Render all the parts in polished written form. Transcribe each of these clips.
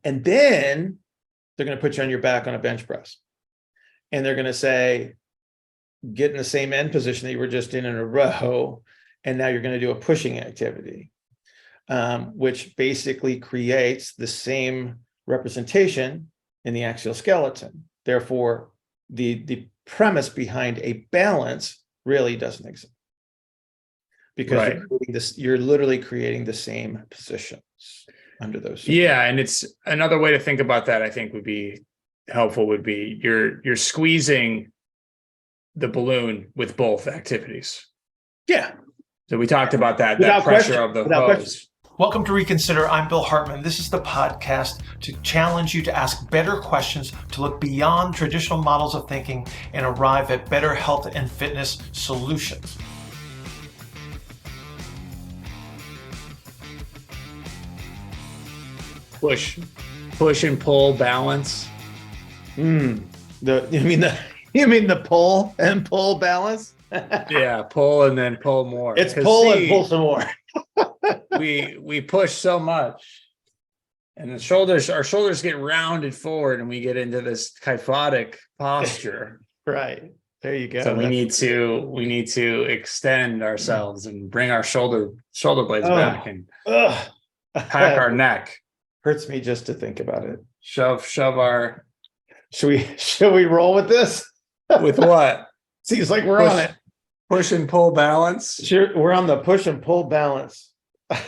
And then they're going to put you on your back on a bench press. And they're going to say, get in the same end position that you were just in a row. And now you're going to do a pushing activity, which basically creates the same representation in the axial skeleton. Therefore, the premise behind a balance really doesn't exist. Because you're literally creating the same positions under those. Yeah, and it's another way to think about that, I think would be helpful, would be you're squeezing the balloon with both activities. Yeah. So we talked about that pressure question. of the Without hose. question. Welcome to Reconsider. I'm Bill Hartman. This is the podcast to challenge you to ask better questions, to look beyond traditional models of thinking and arrive at better health and fitness solutions. Push and pull balance. You mean the pull and pull balance? Yeah, pull and then pull more. It's pull and pull some more. we push so much, and our shoulders get rounded forward, and we get into this kyphotic posture. Right. There you go. So we need to extend ourselves and bring our shoulder blades back and pack our neck. Hurts me just to think about it. Shove our. Should we roll with this? With what? Seems like we're on it. Push and pull balance. Sure, we're on the push and pull balance.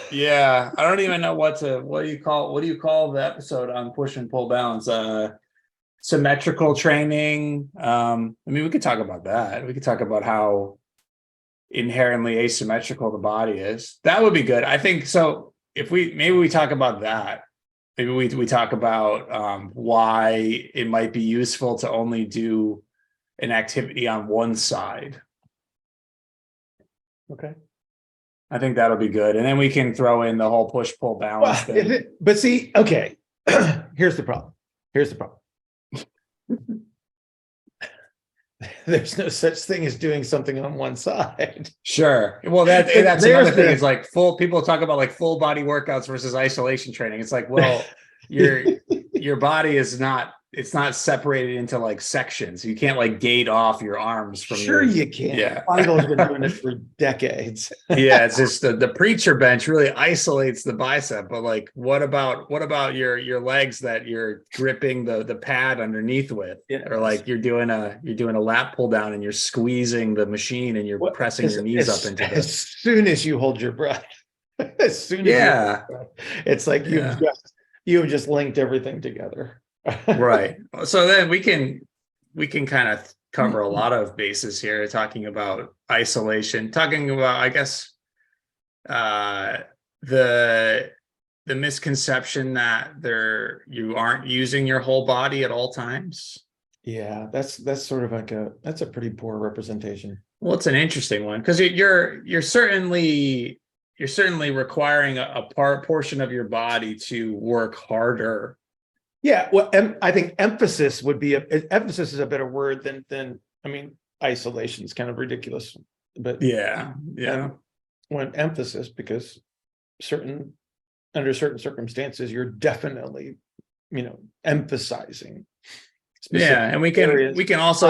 Yeah, I don't even know what do you call the episode on push and pull balance? Symmetrical training. I mean, we could talk about that. We could talk about how inherently asymmetrical the body is. That would be good. I think so. If we talk about that. Maybe we talk about why it might be useful to only do an activity on one side. Okay. I think that'll be good. And then we can throw in the whole push-pull balance thing. But see, okay, here's the problem. There's no such thing as doing something on one side. Sure. Well, that's another thing. It's like people talk about like full body workouts versus isolation training. It's like, well, your body is not separated into like sections. You can't like gate off your arms from you can. Yeah. Bodybuilders have been doing it for decades. Yeah, it's just the preacher bench really isolates the bicep. But like, what about your legs that you're gripping the pad underneath with? Yeah. Or like you're doing a lat pull down and you're squeezing the machine and you're pressing your knees up into as soon as you hold your breath. As soon as you hold your breath, it's like you've just linked everything together. Right. So then we can kind of cover a lot of bases here, talking about isolation, talking about, I guess, the misconception that you aren't using your whole body at all times. Yeah, that's sort of like that's a pretty poor representation. Well, it's an interesting one because you're certainly requiring a portion of your body to work harder. Yeah, well, I think emphasis is a better word than I mean, isolation is kind of ridiculous, but yeah. When emphasis, because under certain circumstances, you're definitely, emphasizing. Yeah, and we can also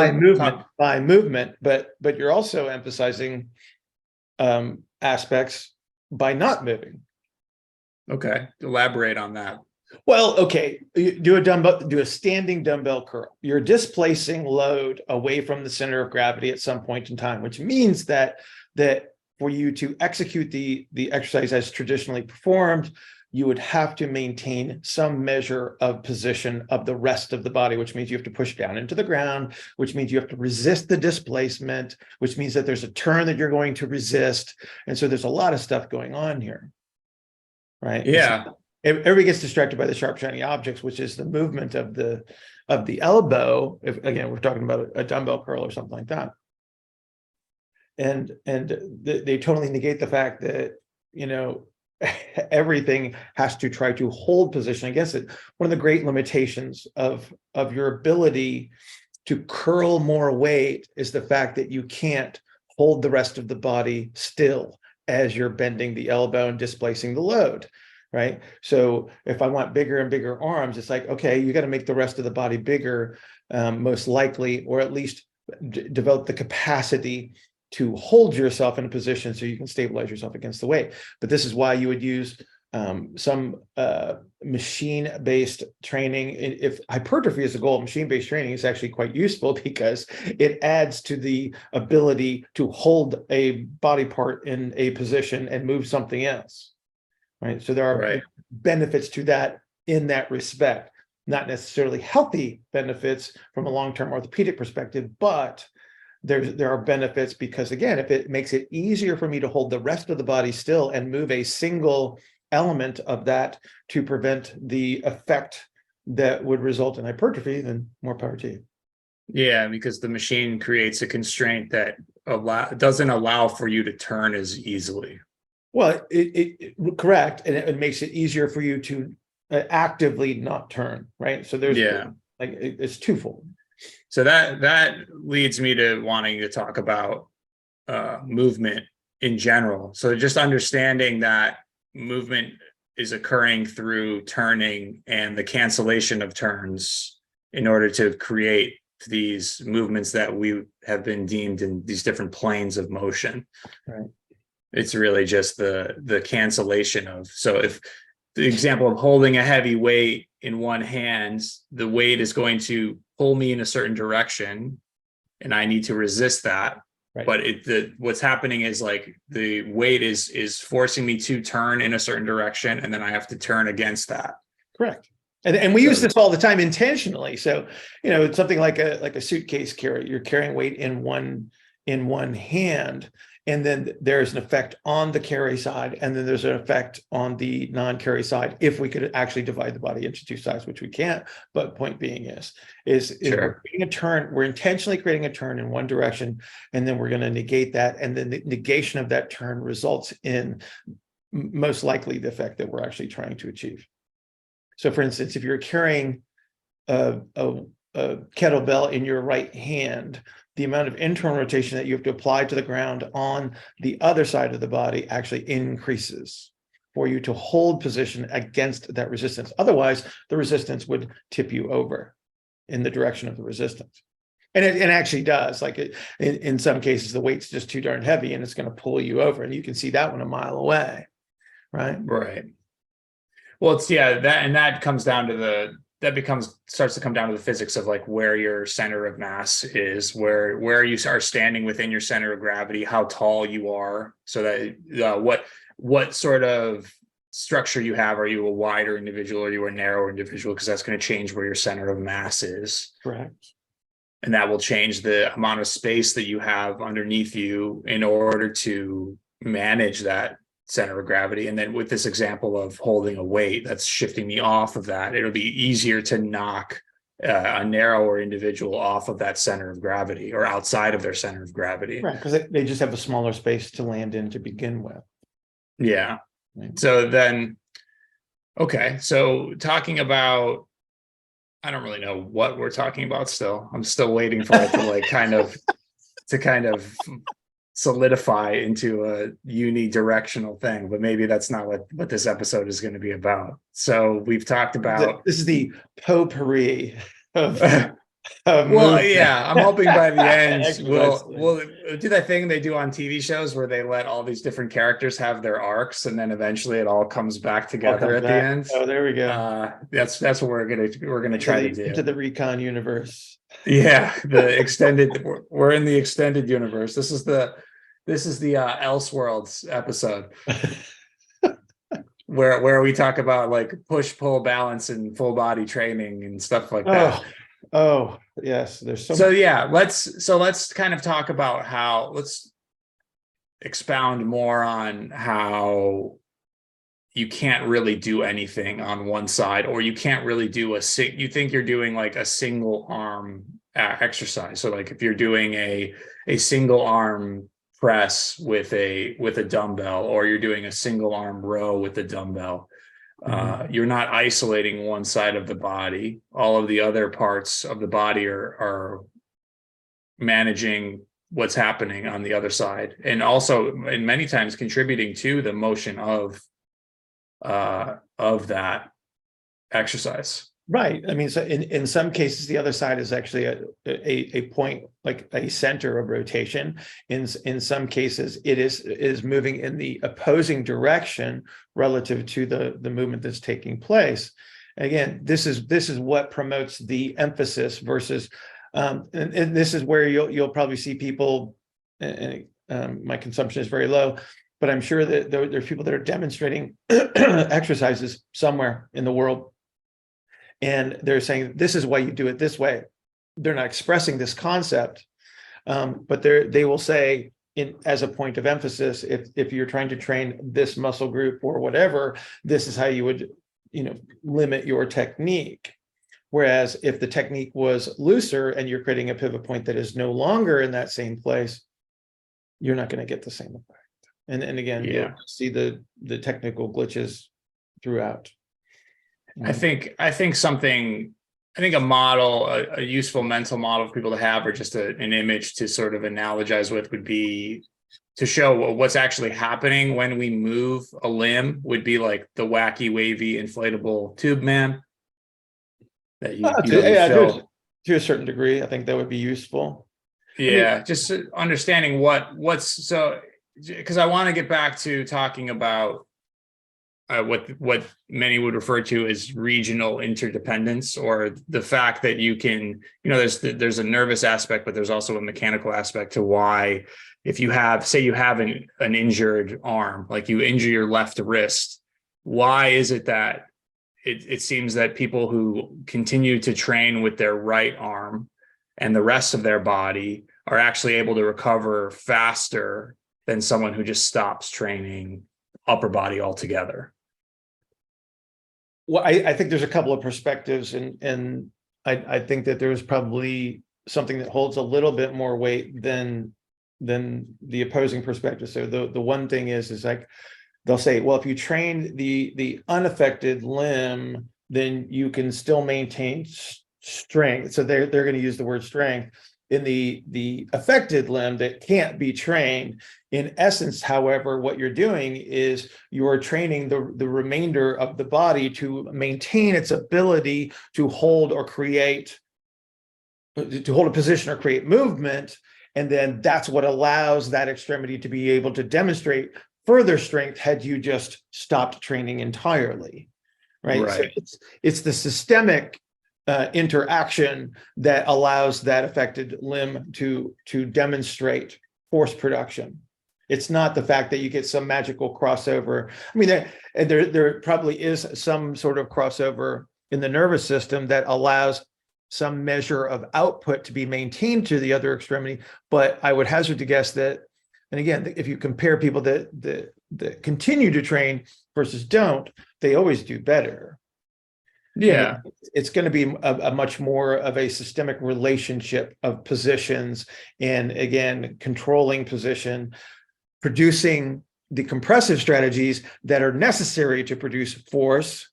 by movement, but you're also emphasizing aspects by not moving. Okay, elaborate on that. Well, okay, do a standing dumbbell curl. You're displacing load away from the center of gravity at some point in time, which means that for you to execute the exercise as traditionally performed, you would have to maintain some measure of position of the rest of the body, which means you have to push down into the ground, which means you have to resist the displacement, which means that there's a turn that you're going to resist. And so there's a lot of stuff going on here, right? Yeah. Everybody gets distracted by the sharp, shiny objects, which is the movement of the elbow. If again, we're talking about a dumbbell curl or something like that, and they totally negate the fact that everything has to try to hold position. I guess one of the great limitations of your ability to curl more weight is the fact that you can't hold the rest of the body still as you're bending the elbow and displacing the load. right? So if I want bigger and bigger arms, it's like, okay, you got to make the rest of the body bigger, most likely, or at least develop the capacity to hold yourself in a position so you can stabilize yourself against the weight. But this is why you would use some machine-based training. If hypertrophy is the goal, machine-based training is actually quite useful because it adds to the ability to hold a body part in a position and move something else, right? So there are benefits to that in that respect, not necessarily healthy benefits from a long-term orthopedic perspective, but there are benefits because, again, if it makes it easier for me to hold the rest of the body still and move a single element of that to prevent the effect that would result in hypertrophy, then more power to you. Yeah, because the machine creates a constraint that doesn't allow for you to turn as easily. Well, correct, and it makes it easier for you to actively not turn, right? So there's it's twofold. So that leads me to wanting to talk about movement in general. So just understanding that movement is occurring through turning and the cancellation of turns in order to create these movements that we have been deemed in these different planes of motion. Right. It's really just the cancellation of, so if the example of holding a heavy weight in one hand, the weight is going to pull me in a certain direction and I need to resist that. Right. But what's happening is like the weight is forcing me to turn in a certain direction, and then I have to turn against that. Correct. And we use this all the time intentionally. So, it's something like a suitcase carry. You're carrying weight in one hand, and then there's an effect on the carry side, and then there's an effect on the non-carry side. If we could actually divide the body into two sides, which we can't, but point being is we're creating a turn. We're intentionally creating a turn in one direction, and then we're going to negate that, and then the negation of that turn results in most likely the effect that we're actually trying to achieve. So, for instance, if you're carrying a kettlebell in your right hand, the amount of internal rotation that you have to apply to the ground on the other side of the body actually increases for you to hold position against that resistance. Otherwise, the resistance would tip you over in the direction of the resistance. And it actually does. Like in some cases, the weight's just too darn heavy and it's going to pull you over. And you can see that one a mile away, right? Right. Well, that comes down to starts to come down to the physics of like where your center of mass is, where you are standing within your center of gravity, how tall you are, so that what sort of structure you have. Are you a wider individual or are you a narrower individual? Because that's going to change where your center of mass is. Correct. And that will change the amount of space that you have underneath you in order to manage that center of gravity. And then with this example of holding a weight that's shifting me off of that, it'll be easier to knock a narrower individual off of that center of gravity or outside of their center of gravity. Right, because they just have a smaller space to land in to begin with. Yeah. Right. So then, okay. So talking about, I don't really know what we're talking about still. I'm still waiting for it to like kind of solidify into a unidirectional thing, but maybe that's not what this episode is going to be about. So we've talked about this is the potpourri of well, yeah, I'm hoping by the end we'll do that thing they do on TV shows where they let all these different characters have their arcs and then eventually it all come back together at the end. Oh, there we go. That's what we're gonna try to do into the Recon universe. Yeah, the extended. We're in the extended universe. This is the Elseworlds episode where we talk about like push, pull, balance, and full body training and stuff like that. Oh yes, there's so yeah. Let's kind of talk about let's expound more on how you can't really do anything on one side, or you can't really do you think you're doing like a single arm exercise. So like if you're doing a single arm press with a dumbbell, or you're doing a single arm row with a dumbbell, you're not isolating one side of the body. All of the other parts of the body are managing what's happening on the other side, and also, and many times contributing to the motion of of that exercise. Right. I mean, so in some cases, the other side is actually a point, like a center of rotation. In some cases, it is moving in the opposing direction relative to the movement that's taking place. Again, this is what promotes the emphasis versus, and this is where you'll probably see people. My consumption is very low, but I'm sure that there's people that are demonstrating exercises somewhere in the world. And they're saying, this is why you do it this way. They're not expressing this concept, but they will say, as a point of emphasis, if you're trying to train this muscle group or whatever, this is how you would, limit your technique. Whereas if the technique was looser and you're creating a pivot point that is no longer in that same place, you're not going to get the same effect. And again, you'll see the technical glitches throughout. I think a model, a useful mental model for people to have, or just an image to sort of analogize with, would be to show what's actually happening when we move a limb, would be like the wacky, wavy, inflatable tube man that you feel. To a certain degree, I think that would be useful. Yeah, just understanding what's so, because I want to get back to talking about what many would refer to as regional interdependence, or the fact that you can, there's a nervous aspect, but there's also a mechanical aspect to why, if you have, say you have an injured arm, like you injure your left wrist, why is it that it seems that people who continue to train with their right arm and the rest of their body are actually able to recover faster than someone who just stops training upper body altogether? Well, I think there's a couple of perspectives, and I think that there's probably something that holds a little bit more weight than the opposing perspective. So the one thing is like, they'll say, well, if you train the unaffected limb, then you can still maintain strength. So they're going to use the word strength. In the affected limb that can't be trained, in essence, however, what you're doing is you're training the remainder of the body to maintain its ability to hold a position or create movement. And then that's what allows that extremity to be able to demonstrate further strength had you just stopped training entirely. Right. So it's the systemic interaction that allows that affected limb to demonstrate force production. It's not the fact that you get some magical crossover. I mean, there probably is some sort of crossover in the nervous system that allows some measure of output to be maintained to the other extremity. But I would hazard to guess that, and again, if you compare people that continue to train versus don't, they always do better. Yeah, it's going to be a much more of a systemic relationship of positions, and again, controlling position, producing the compressive strategies that are necessary to produce force,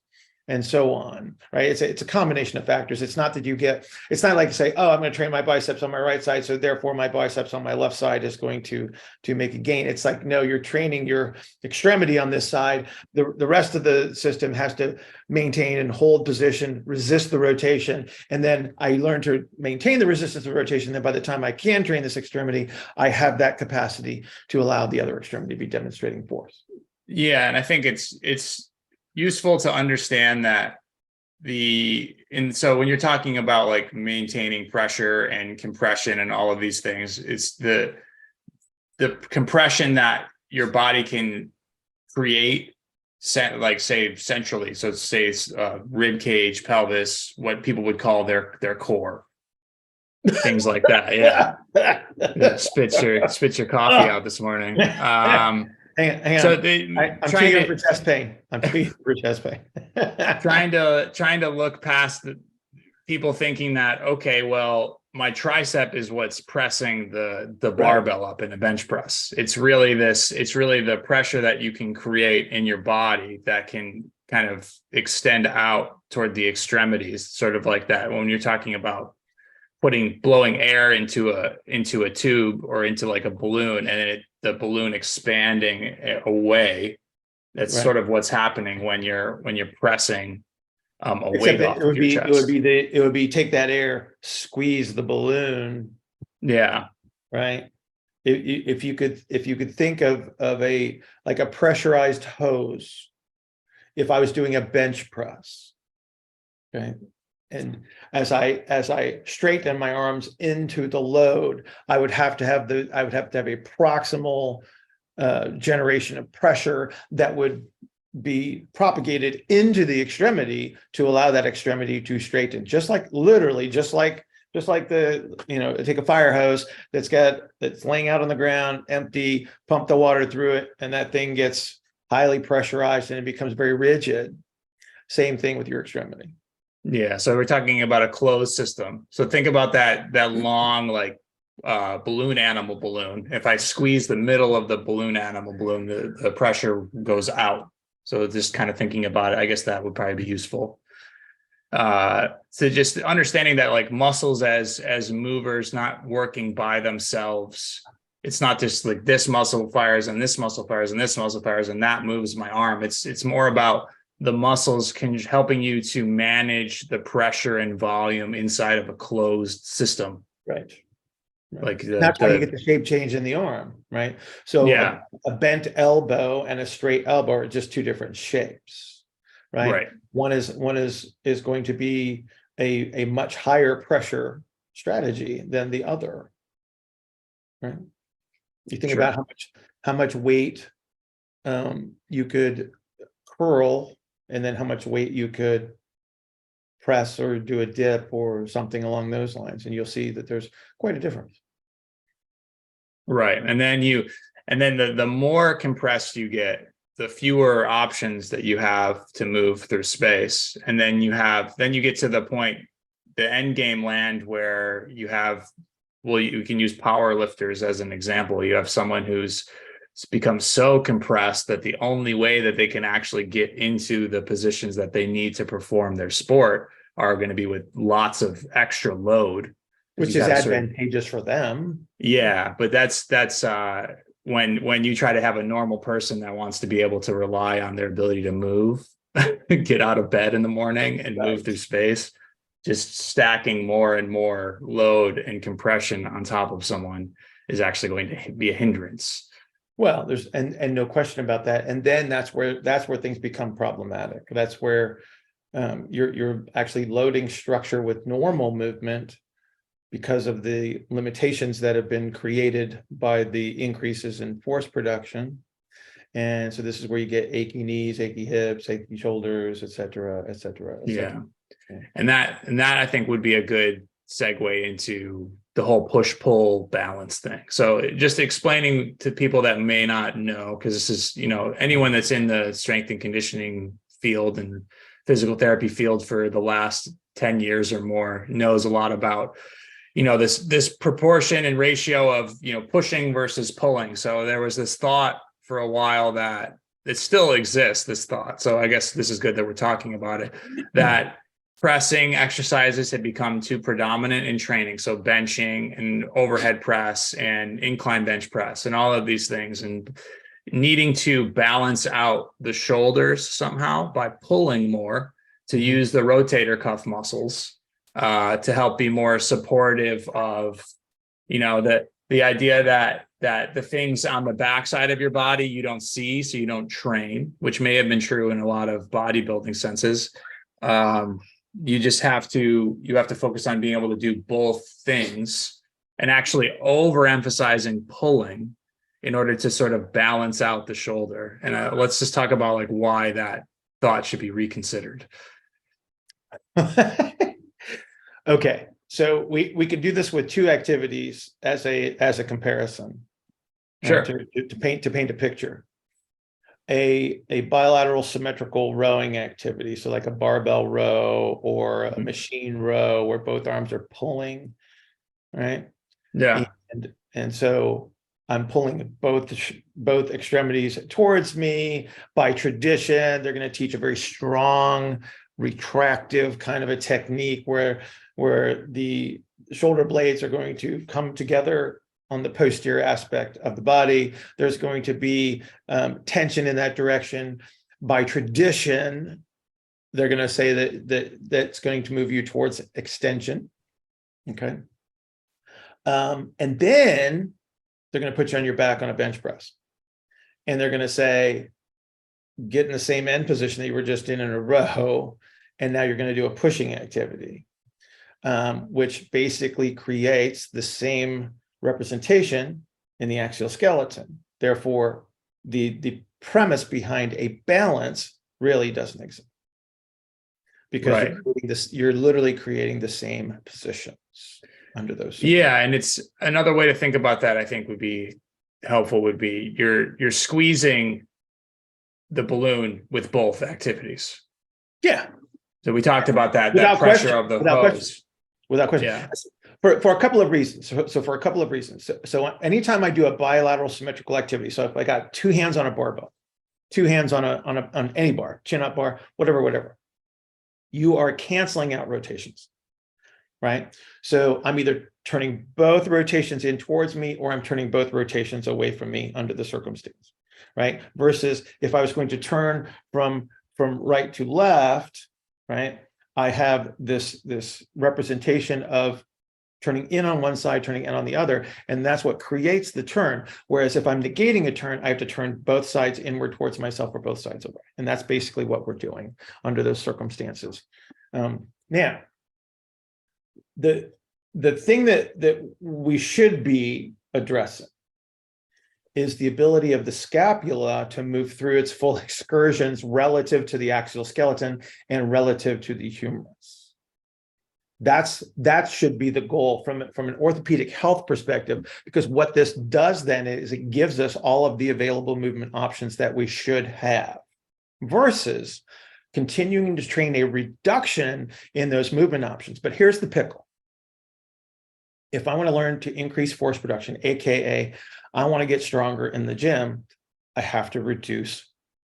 and so on, right? It's a combination of factors. It's not that it's not like you say, oh, I'm going to train my biceps on my right side, so therefore my biceps on my left side is going to make a gain. It's like, no, you're training your extremity on this side. The rest of the system has to maintain and hold position, resist the rotation. And then I learn to maintain the resistance of rotation. Then by the time I can train this extremity, I have that capacity to allow the other extremity to be demonstrating force. Yeah, and I think it's useful to understand that so when you're talking about like maintaining pressure and compression and all of these things, it's the compression that your body can create, like say centrally. So say it's rib cage, pelvis, what people would call their core, things like that. Yeah. Spit your coffee out this morning. Hang on. So I'm treating for chest pain. trying to look past the people thinking that, okay, well, my tricep is what's pressing the barbell up in a bench press. It's really the pressure that you can create in your body that can kind of extend out toward the extremities, sort of like that. When you're talking about blowing air into a tube or into like a balloon, and the balloon expanding away, That's Right. sort of what's happening when you're pressing a Except weight that off of your chest. it would be take that air, squeeze the balloon, Yeah. right? If you could think of a like a pressurized hose, if I was doing a bench press, okay, and as I straighten my arms into the load, I would have to have a proximal generation of pressure that would be propagated into the extremity to allow that extremity to straighten, just like literally, just like the, take a fire hose that's laying out on the ground empty, pump the water through it, and that thing gets highly pressurized and it becomes very rigid. Same thing with your extremity. Yeah. So we're talking about a closed system. So think about that long, like balloon animal balloon. If I squeeze the middle of the balloon animal balloon, the pressure goes out. So just kind of thinking about it, I guess that would probably be useful. So just understanding that like muscles as movers, not working by themselves. It's not just like this muscle fires and this muscle fires and this muscle fires and that moves my arm. It's more about the muscles helping you to manage the pressure and volume inside of a closed system. Right. Like that's how you get the shape change in the arm, right? So yeah, a bent elbow and a straight elbow are just two different shapes, right? One is going to be a much higher pressure strategy than the other, right? You think about how much weight you could curl, and then how much weight you could press or do a dip or something along those lines, and you'll see that there's quite a difference. Right. And then the more compressed you get, the fewer options that you have to move through space. And then you get to the point, the end game land where you have, well, you can use power lifters as an example. You have someone who's become so compressed that the only way that they can actually get into the positions that they need to perform their sport are going to be with lots of extra load. Which is advantageous for them. Yeah, but that's when you try to have a normal person that wants to be able to rely on their ability to move, get out of bed in the morning and move through space, just stacking more and more load and compression on top of someone is actually going to be a hindrance. Well, there's and no question about that. And then that's where things become problematic. That's where you're actually loading structure with normal movement because of the limitations that have been created by the increases in force production. And so this is where you get achy knees, achy hips, achy shoulders, et cetera, et cetera. Et cetera. Yeah. And that I think would be a good segue into the whole push-pull balance thing. So just explaining to people that may not know, because this is, anyone that's in the strength and conditioning field and physical therapy field for the last 10 years or more knows a lot about this proportion and ratio of, pushing versus pulling. So there was this thought for a while that it still exists, this thought. So I guess this is good that we're talking about it, that pressing exercises had become too predominant in training. So benching and overhead press and incline bench press and all of these things, and needing to balance out the shoulders somehow by pulling more to use the rotator cuff muscles to help be more supportive of, the idea that the things on the backside of your body you don't see, so you don't train, which may have been true in a lot of bodybuilding senses. You just have to focus on being able to do both things and actually overemphasizing pulling in order to sort of balance out the shoulder. And let's just talk about like why that thought should be reconsidered. Okay, so we could do this with two activities as a comparison. Sure. To paint a picture. A bilateral symmetrical rowing activity, so like a barbell row or a machine row where both arms are pulling, right? Yeah. And so I'm pulling both extremities towards me. By tradition, they're going to teach a very strong retractive kind of a technique where the shoulder blades are going to come together on the posterior aspect of the body. There's going to be tension in that direction. By tradition, they're going to say that's going to move you towards extension. Okay. And then they're going to put you on your back on a bench press. And they're going to say, get in the same end position that you were just in a row. And now you're going to do a pushing activity, which basically creates the same representation in the axial skeleton. Therefore, the premise behind a balance really doesn't exist. Because you're literally creating the same positions under those. Yeah, and it's another way to think about that, I think would be helpful, would be you're squeezing the balloon with both activities. Yeah. So we talked about that Without pressure question. of the Without hose. question. Without question. Yeah. For a couple of reasons. So for a couple of reasons. So anytime I do a bilateral symmetrical activity, so if I got two hands on a barbell, two hands on any bar, chin up bar, whatever, you are canceling out rotations, right? So I'm either turning both rotations in towards me, or I'm turning both rotations away from me under the circumstance, right? Versus if I was going to turn from right to left, right? I have this representation of turning in on one side, turning in on the other, and that's what creates the turn. Whereas if I'm negating a turn, I have to turn both sides inward towards myself or both sides away. And that's basically what we're doing under those circumstances. Now, the thing that we should be addressing is the ability of the scapula to move through its full excursions relative to the axial skeleton and relative to the humerus. That should be the goal from an orthopedic health perspective, because what this does then is it gives us all of the available movement options that we should have, versus continuing to train a reduction in those movement options. But here's the pickle. If I want to learn to increase force production, AKA I want to get stronger in the gym, I have to reduce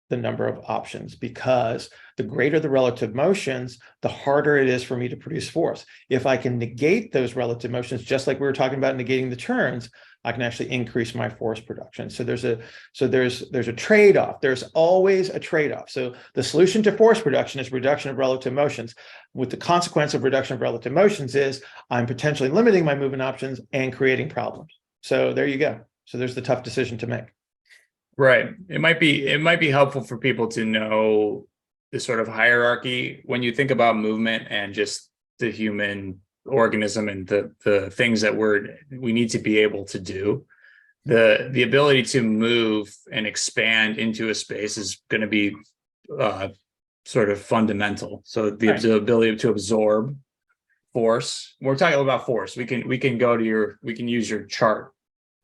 the number of options, because the greater the relative motions, the harder it is for me to produce force. If I can negate those relative motions, just like we were talking about negating the turns, I can actually increase my force production. So there's a trade-off. There's always a trade-off. So the solution to force production is reduction of relative motions. With the consequence of reduction of relative motions is I'm potentially limiting my movement options and creating problems. So there you go. So there's the tough decision to make. Right. It might be helpful for people to know the sort of hierarchy when you think about movement and just the human organism and the things that we need to be able to do. The ability to move and expand into a space is going to be sort of fundamental. So the ability to absorb force. We're talking about force. We can use your chart,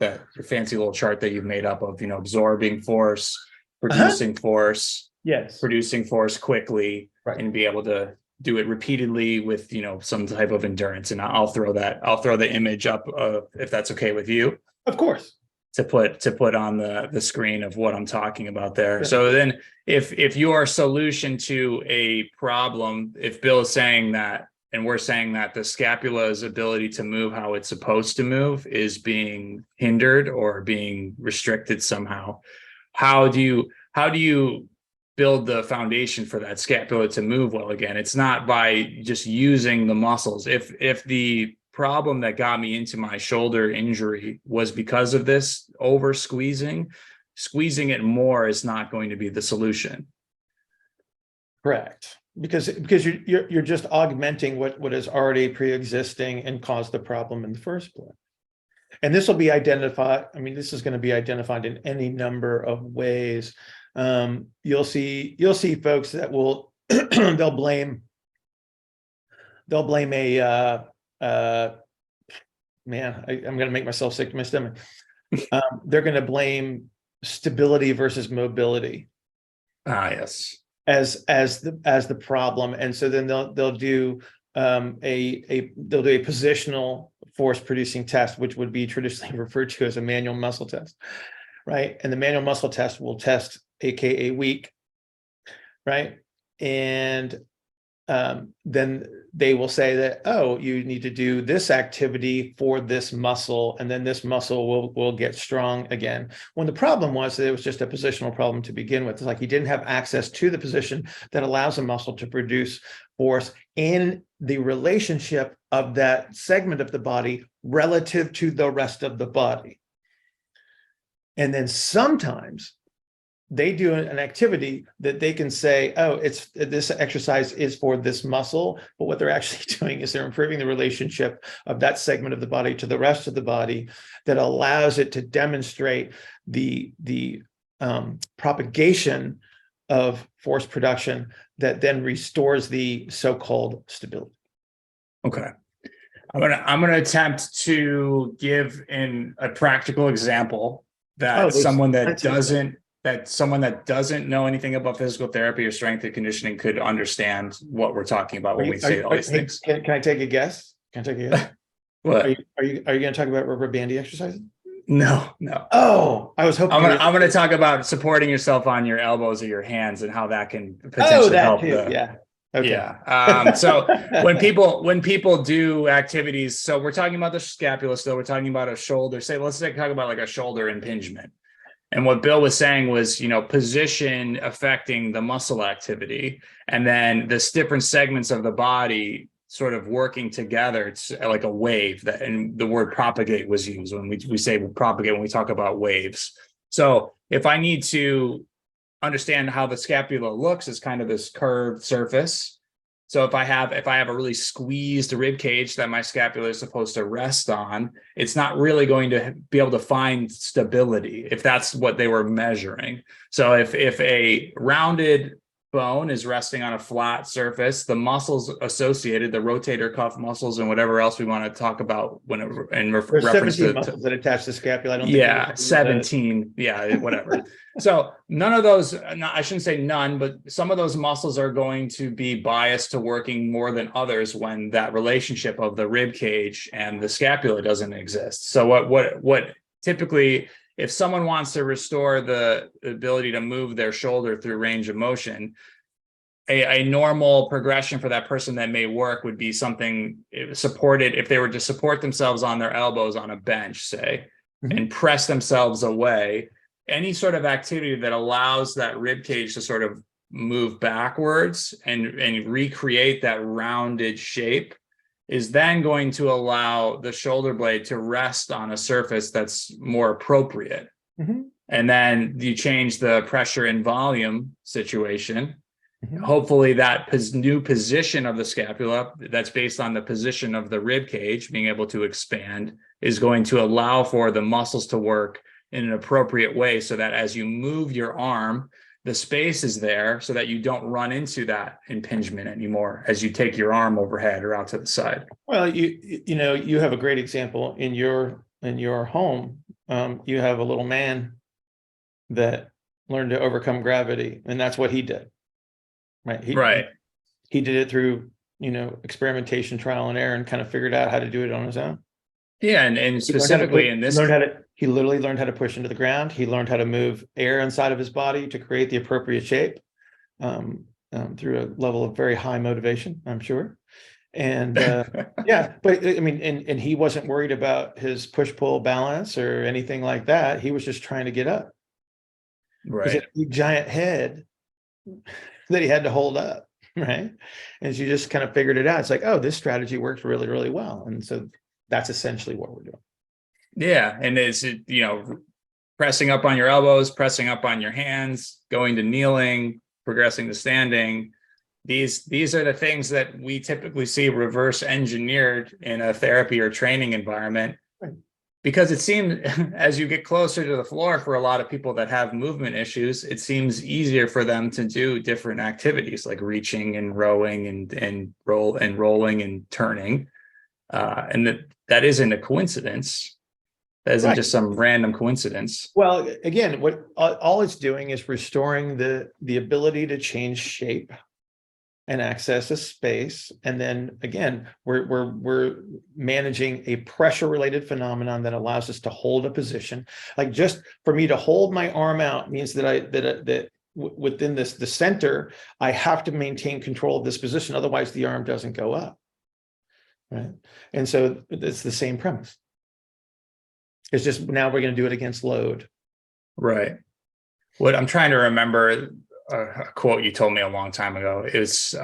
that your fancy little chart that you've made up of, absorbing force, producing force, yes, producing force quickly, and be able to do it repeatedly with, some type of endurance. And I'll throw the image up if that's okay with you. Of course. To put on the screen of what I'm talking about there. Sure. So then if your solution to a problem, if Bill is saying that, and we're saying that the scapula's ability to move how it's supposed to move is being hindered or being restricted somehow, how do you build the foundation for that scapula to move well again? It's not by just using the muscles. If the problem that got me into my shoulder injury was because of this over squeezing it more is not going to be the solution. Correct. Because you're just augmenting what is already pre-existing and caused the problem in the first place. And this will be identified. I mean, this is going to be identified in any number of ways. You'll see folks that will they'll blame a man. I'm going to make myself sick to my stomach. They're going to blame stability versus mobility. Yes. As the problem, and so then they'll do a positional force producing test, which would be traditionally referred to as a manual muscle test, right? And the manual muscle test will test AKA weak, right? And then they will say that, oh, you need to do this activity for this muscle, and then this muscle will get strong again. When the problem was that it was just a positional problem to begin with. It's like he didn't have access to the position that allows a muscle to produce force in the relationship of that segment of the body relative to the rest of the body. And then sometimes they do an activity that they can say, oh, this exercise is for this muscle, but what they're actually doing is they're improving the relationship of that segment of the body to the rest of the body that allows it to demonstrate the propagation of force production that then restores the so-called stability. Okay. I'm gonna attempt to give in a practical example that someone that doesn't know anything about physical therapy or strength and conditioning could understand what we're talking about when we say all these things. Can I take a guess? Can I take a guess? What? Are you going to talk about rubber bandy exercises? No. Oh, I was hoping. I'm gonna talk about supporting yourself on your elbows or your hands and how that can potentially help. Yeah. Okay. Yeah. So when people do activities, so we're talking about the scapula still, we're talking about a shoulder. Let's talk about like a shoulder impingement. And what Bill was saying was, position affecting the muscle activity, and then the different segments of the body sort of working together. It's like a wave, and the word propagate was used when we say propagate when we talk about waves. So if I need to understand how the scapula looks as kind of this curved surface. So if I have a really squeezed rib cage that my scapula is supposed to rest on, it's not really going to be able to find stability if that's what they were measuring. So if a rounded bone is resting on a flat surface, the muscles associated, the rotator cuff muscles and whatever else we want to talk about reference to muscles that attach the scapula. I don't think 17. Yeah, whatever. So none of those, I shouldn't say none, but some of those muscles are going to be biased to working more than others when that relationship of the rib cage and the scapula doesn't exist. So what typically, if someone wants to restore the ability to move their shoulder through range of motion, a normal progression for that person that may work would be something supported if they were to support themselves on their elbows on a bench, say, and press themselves away. Any sort of activity that allows that rib cage to sort of move backwards and recreate that rounded shape is then going to allow the shoulder blade to rest on a surface that's more appropriate. And then you change the pressure and volume situation. Hopefully that new position of the scapula that's based on the position of the rib cage being able to expand is going to allow for the muscles to work in an appropriate way, so that as you move your arm, the space is there so that you don't run into that impingement anymore as you take your arm overhead or out to the side. Well, you have a great example in your home. You have a little man that learned to overcome gravity, and that's what he did. Right. He did it through, experimentation, trial and error, and kind of figured out how to do it on his own. Yeah, and specifically in this, he literally learned how to push into the ground. He learned how to move air inside of his body to create the appropriate shape through a level of very high motivation, I'm sure. And yeah, but I mean, and he wasn't worried about his push-pull balance or anything like that. He was just trying to get up. Right. He had a giant head that he had to hold up, right? And she just kind of figured it out. It's like, oh, this strategy works really, really well. And so that's essentially what we're doing. Yeah. And it's, pressing up on your elbows, pressing up on your hands, going to kneeling, progressing to standing. These are the things that we typically see reverse engineered in a therapy or training environment. Right. Because it seems as you get closer to the floor for a lot of people that have movement issues, it seems easier for them to do different activities like reaching and rowing and rolling and turning. And that isn't a coincidence. That isn't just some random coincidence. Well, again, what all it's doing is restoring the ability to change shape and access a space. And then again, we're managing a pressure related phenomenon that allows us to hold a position. Like just for me to hold my arm out means that within the center, I have to maintain control of this position. Otherwise the arm doesn't go up. right? And so it's the same premise. It's just now we're going to do it against load. Right. What I'm trying to remember, a quote you told me a long time ago is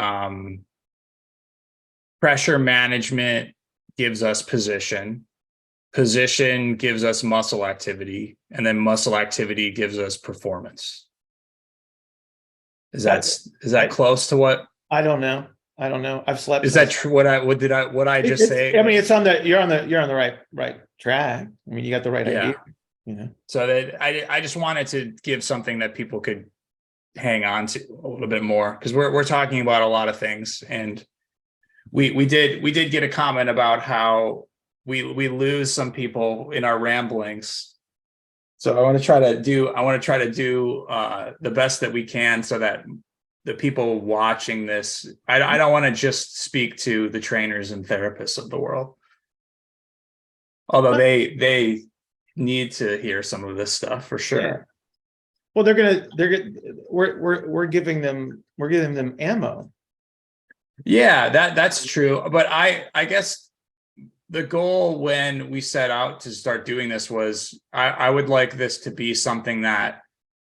pressure management gives us position. Position gives us muscle activity, and then muscle activity gives us performance. Is that close to what? I don't know. I've slept. Is that true? What I just say? I mean, it's you're on the right track. I mean, you got the right idea. You know. So that I just wanted to give something that people could hang on to a little bit more, because we're talking about a lot of things, and we did get a comment about how we lose some people in our ramblings. So I want to try to do the best that we can, so that the people watching this, I don't want to just speak to the trainers and therapists of the world, although they need to hear some of this stuff for sure. Yeah. Well, we're giving them ammo. Yeah, that's true. But I guess the goal when we set out to start doing this was I would like this to be something that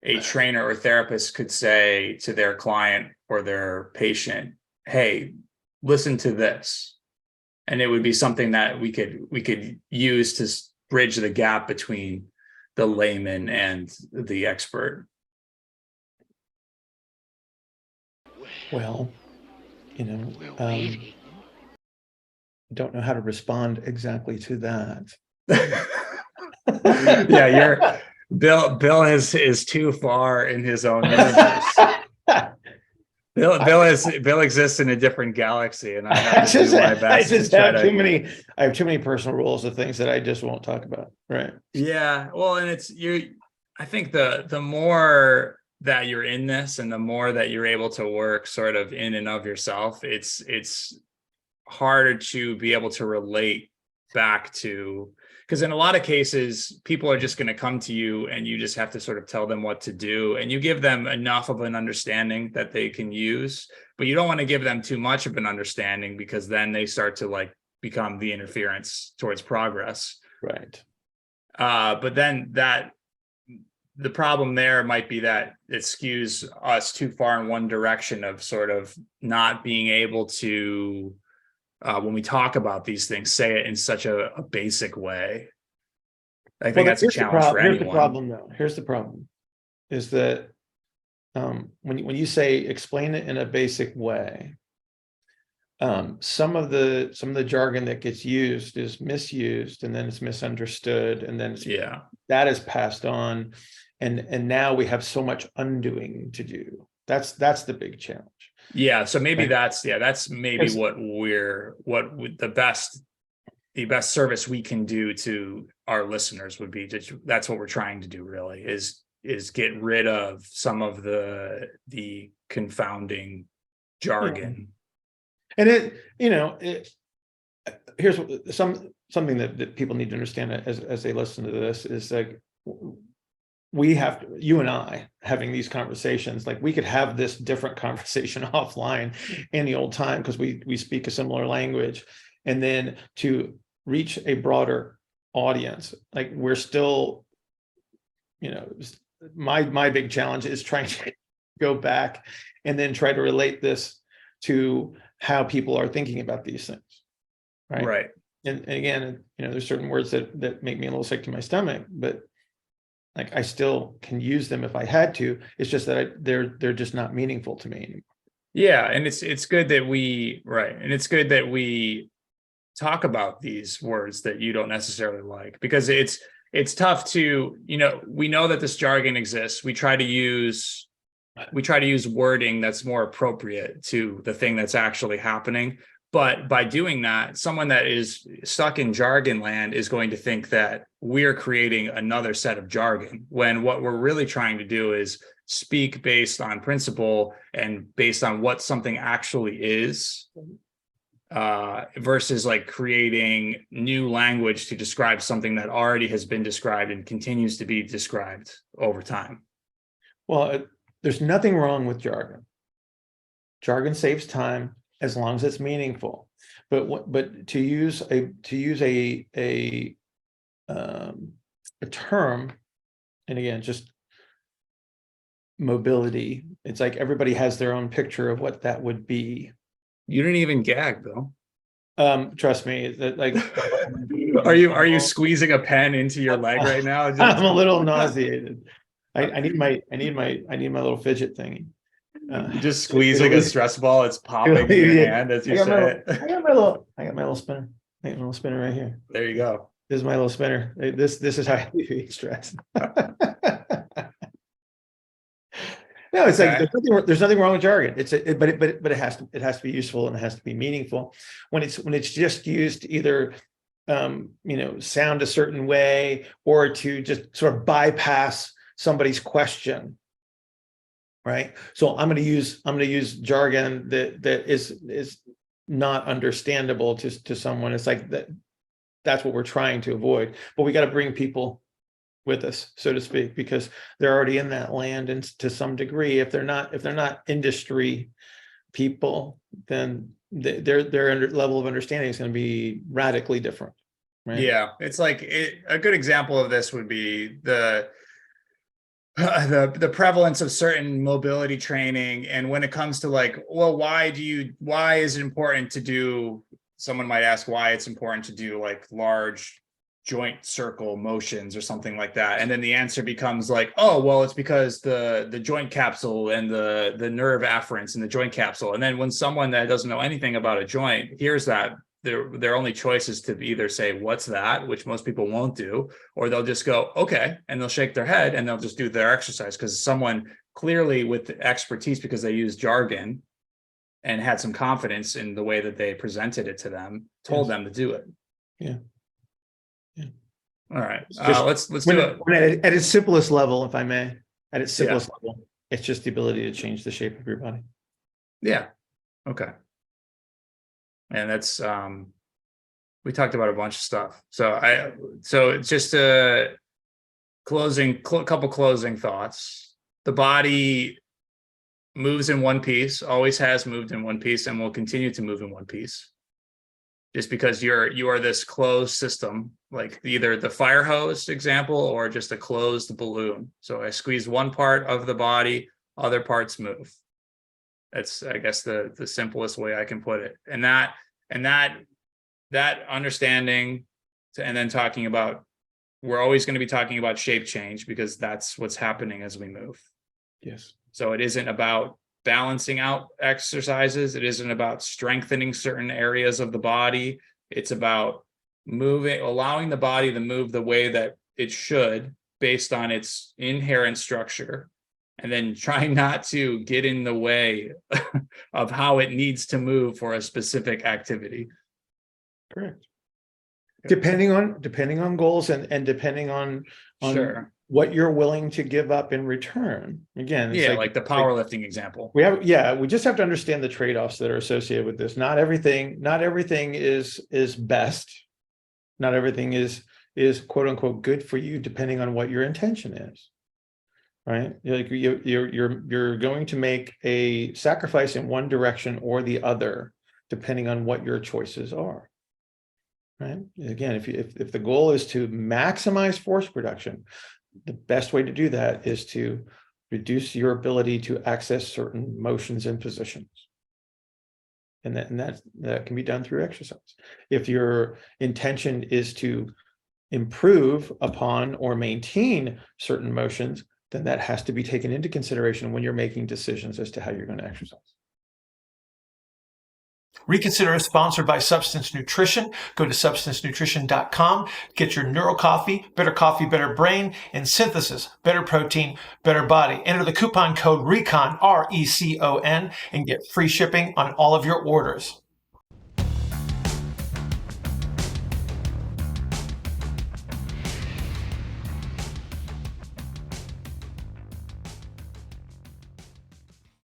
a trainer or therapist could say to their client or their patient, hey, listen to this. And it would be something that we could use to bridge the gap between the layman and the expert. Well, you know, don't know how to respond exactly to that. Yeah, Bill is too far in his own universe. Bill exists in a different galaxy, and I have to do my best. I have too many personal rules of things that I just won't talk about. Right. Yeah. Well, and I think the more that you're in this, and the more that you're able to work sort of in and of yourself, it's harder to be able to relate back to, because in a lot of cases, people are just going to come to you and you just have to sort of tell them what to do, and you give them enough of an understanding that they can use, but you don't want to give them too much of an understanding, because then they start to like become the interference towards progress. Right. But then the problem there might be that it skews us too far in one direction of sort of not being able to, when we talk about these things, say it in such a basic way. I think that's a challenge for anyone. Here's the problem, is that when you say explain it in a basic way, some of the jargon that gets used is misused, and then it's misunderstood, and then that is passed on, and now we have so much undoing to do. That's the big challenge. Yeah, so maybe that's maybe the best service we can do to our listeners would be that's what we're trying to do, really, is get rid of some of the confounding jargon. And here's something that people need to understand as they listen to this is like, you and I having these conversations, like we could have this different conversation offline any old time, because we speak a similar language, and then to reach a broader audience, like we're still, my big challenge is trying to go back and then try to relate this to how people are thinking about these things. Right. And again, there's certain words that make me a little sick to my stomach, but like I still can use them if I had to. It's just that they're just not meaningful to me anymore. Yeah, and it's good that we talk about these words that you don't necessarily like, because it's tough to, we know that this jargon exists. We try to use wording that's more appropriate to the thing that's actually happening. But by doing that, someone that is stuck in jargon land is going to think that we're creating another set of jargon, when what we're really trying to do is speak based on principle and based on what something actually is, versus like creating new language to describe something that already has been described and continues to be described over time. Well, there's nothing wrong with jargon. Jargon saves time as long as it's meaningful. But to use a term, and again, just mobility, it's like everybody has their own picture of what that would be. You didn't even gag, Bill. Trust me, that like Are you squeezing a pen into your leg right now? I'm a little nauseated. I need my little fidget thingy. You're just squeezing a stress ball. It's popping in your hand as you say it. I got my little spinner. I got my little spinner right here. There you go. This is my little spinner. This is how you stress. No, it's Okay. like there's nothing wrong with jargon. But it has to be useful, and it has to be meaningful. When it's just used to either sound a certain way, or to just sort of bypass somebody's question, right? So I'm going to use jargon that is not understandable to someone. It's like that's what we're trying to avoid. But we got to bring people with us, so to speak, because they're already in that land, and to some degree, if they're not industry people, then their level of understanding is going to be radically different, right? Yeah, it's like a good example of this would be the prevalence of certain mobility training, and when it comes to like, well, why is it important to do? Someone might ask why it's important to do like large joint circle motions or something like that, and then the answer becomes like, oh well, it's because the joint capsule and the nerve afferents in the joint capsule. And then when someone that doesn't know anything about a joint hears that, their only choice is to either say what's that, which most people won't do, or they'll just go okay, and they'll shake their head and they'll just do their exercise, because someone clearly with expertise, because they use jargon and had some confidence in the way that they presented it to them, told them to do it. Yeah. All right, let's do it. At its simplest level, if I may, at its simplest level, it's just the ability to change the shape of your body. Yeah. Okay. And that's we talked about a bunch of stuff. So just a couple closing thoughts. The body moves in one piece, always has moved in one piece, and will continue to move in one piece. Just because you are this closed system, like either the fire hose example or just a closed balloon. So I squeeze one part of the body, other parts move. That's, I guess, the simplest way I can put it. And that understanding, and then talking about, we're always going to be talking about shape change, because that's what's happening as we move. Yes. So it isn't about balancing out exercises. It isn't about strengthening certain areas of the body. It's about allowing the body to move the way that it should based on its inherent structure, and then trying not to get in the way of how it needs to move for a specific activity. Correct. Depending on goals and depending on Sure. what you're willing to give up in return. Again, it's like the powerlifting example. We just have to understand the trade-offs that are associated with this. Not everything is best. Not everything is quote unquote good for you, depending on what your intention is. Right? Like you're going to make a sacrifice in one direction or the other, depending on what your choices are. Right? Again, if the goal is to maximize force production, the best way to do that is to reduce your ability to access certain motions and positions. And that can be done through exercise. If your intention is to improve upon or maintain certain motions, then that has to be taken into consideration when you're making decisions as to how you're going to exercise. Reconsider is sponsored by Substance Nutrition. Go to substancenutrition.com. Get your Neuro Coffee, better brain, and Synthesis, better protein, better body. Enter the coupon code RECON, RECON, and get free shipping on all of your orders.